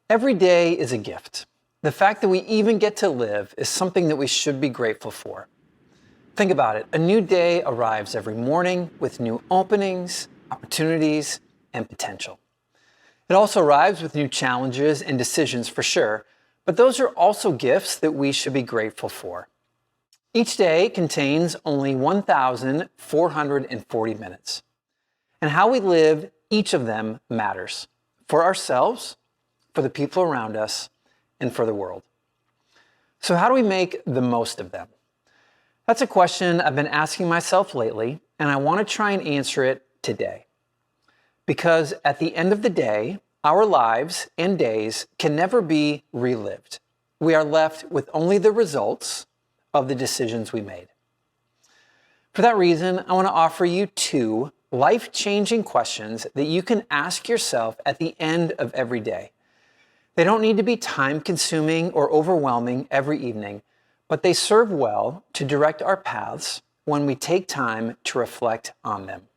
Every day is a gift. The fact that we even get to live is something that we should be grateful for. Think about it. A new day arrives every morning with new openings, opportunities, and potential. It also arrives with new challenges and decisions for sure, but those are also gifts that we should be grateful for. Each day contains only 1,440 minutes. And how we live each of them matters for ourselves, for the people around us, and for the world. So how do we make the most of them? That's a question I've been asking myself lately, and I want to try and answer it today. Because at the end of the day, our lives and days can never be relived. We are left with only the results of the decisions we made. For that reason, I want to offer you 2 life-changing questions that you can ask yourself at the end of every day. They don't need to be time-consuming or overwhelming every evening, but they serve well to direct our paths when we take time to reflect on them.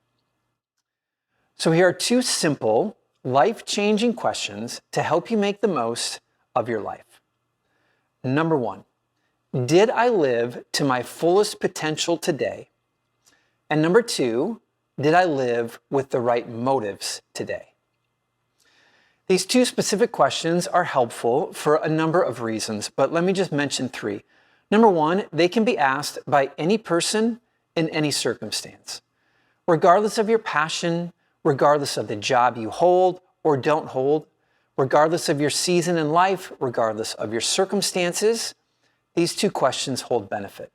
So here are 2 simple, life-changing questions to help you make the most of your life. Number 1, did I live to my fullest potential today? And number 2, did I live with the right motives today? These 2 specific questions are helpful for a number of reasons, but let me just mention 3. Number 1, they can be asked by any person in any circumstance. Regardless of your passion, regardless of the job you hold or don't hold, regardless of your season in life, regardless of your circumstances, these 2 questions hold benefit.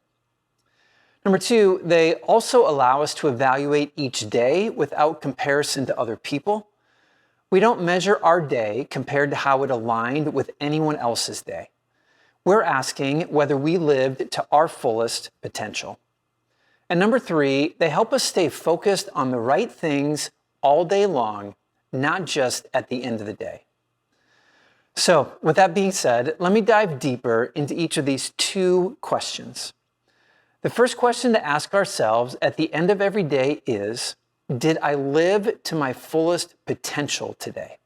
Number 2, they also allow us to evaluate each day without comparison to other people. We don't measure our day compared to how it aligned with anyone else's day. We're asking whether we lived to our fullest potential. And number 3, they help us stay focused on the right things all day long, not just at the end of the day. So, with that being said, let me dive deeper into each of these 2 questions. The first question to ask ourselves at the end of every day is, did I live to my fullest potential today?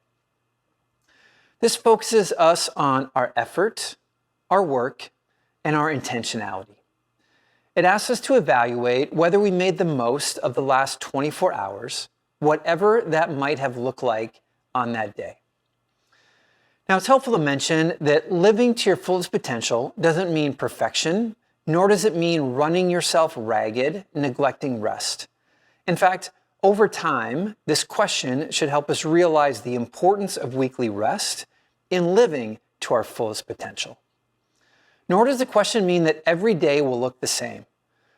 This focuses us on our effort, our work, and our intentionality. It asks us to evaluate whether we made the most of the last 24 hours, whatever that might have looked like on that day. Now, it's helpful to mention that living to your fullest potential doesn't mean perfection, nor does it mean running yourself ragged, neglecting rest. In fact, over time, this question should help us realize the importance of weekly rest in living to our fullest potential. Nor does the question mean that every day will look the same.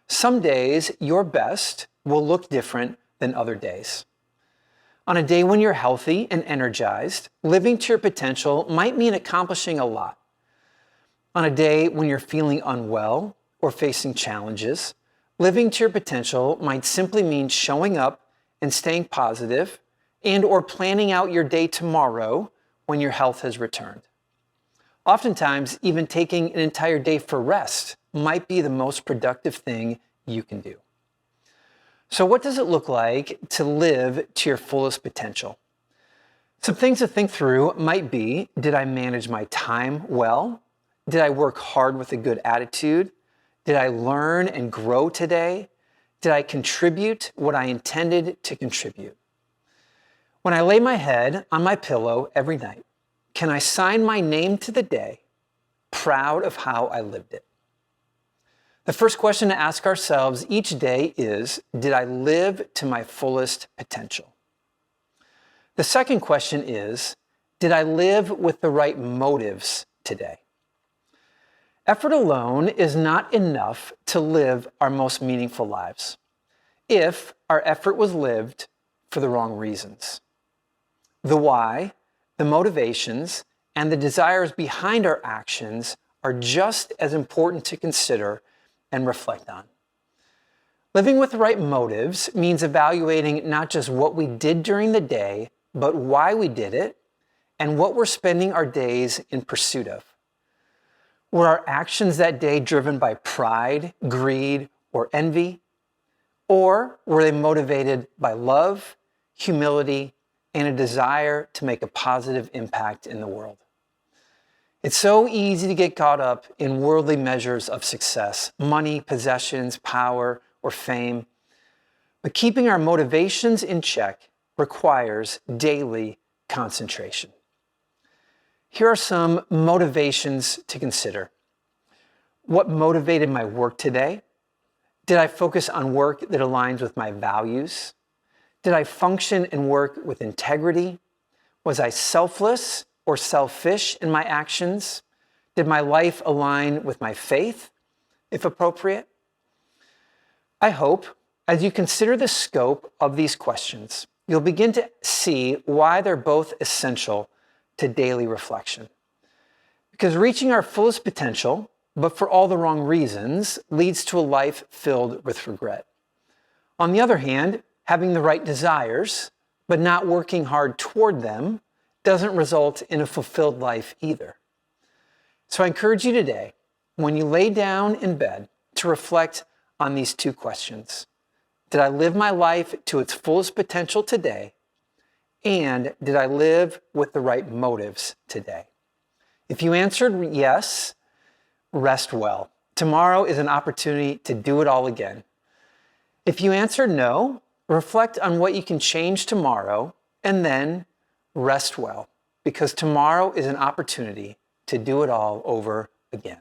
Some days, your best will look different than other days. On a day when you're healthy and energized, living to your potential might mean accomplishing a lot. On a day when you're feeling unwell or facing challenges, living to your potential might simply mean showing up and staying positive and or planning out your day tomorrow when your health has returned. Oftentimes, even taking an entire day for rest might be the most productive thing you can do. So what does it look like to live to your fullest potential? Some things to think through might be, did I manage my time well? Did I work hard with a good attitude? Did I learn and grow today? Did I contribute what I intended to contribute? When I lay my head on my pillow every night, can I sign my name to the day, proud of how I lived it? The first question to ask ourselves each day is, did I live to my fullest potential? The second question is, did I live with the right motives today? Effort alone is not enough to live our most meaningful lives if our effort was lived for the wrong reasons. The why, the motivations, and the desires behind our actions are just as important to consider and reflect on. Living with the right motives means evaluating not just what we did during the day, but why we did it and what we're spending our days in pursuit of. Were our actions that day driven by pride, greed, or envy? Or were they motivated by love, humility, and a desire to make a positive impact in the world? It's so easy to get caught up in worldly measures of success, money, possessions, power, or fame. But keeping our motivations in check requires daily concentration. Here are some motivations to consider. What motivated my work today? Did I focus on work that aligns with my values? Did I function and work with integrity? Was I selfless or selfish in my actions? Did my life align with my faith, if appropriate? I hope, as you consider the scope of these questions, you'll begin to see why they're both essential to daily reflection. Because reaching our fullest potential, but for all the wrong reasons, leads to a life filled with regret. On the other hand, having the right desires, but not working hard toward them, doesn't result in a fulfilled life either. So I encourage you today, when you lay down in bed, to reflect on these two questions. Did I live my life to its fullest potential today? And did I live with the right motives today? If you answered yes, rest well. Tomorrow is an opportunity to do it all again. If you answered no, reflect on what you can change tomorrow, and then rest well, because tomorrow is an opportunity to do it all over again.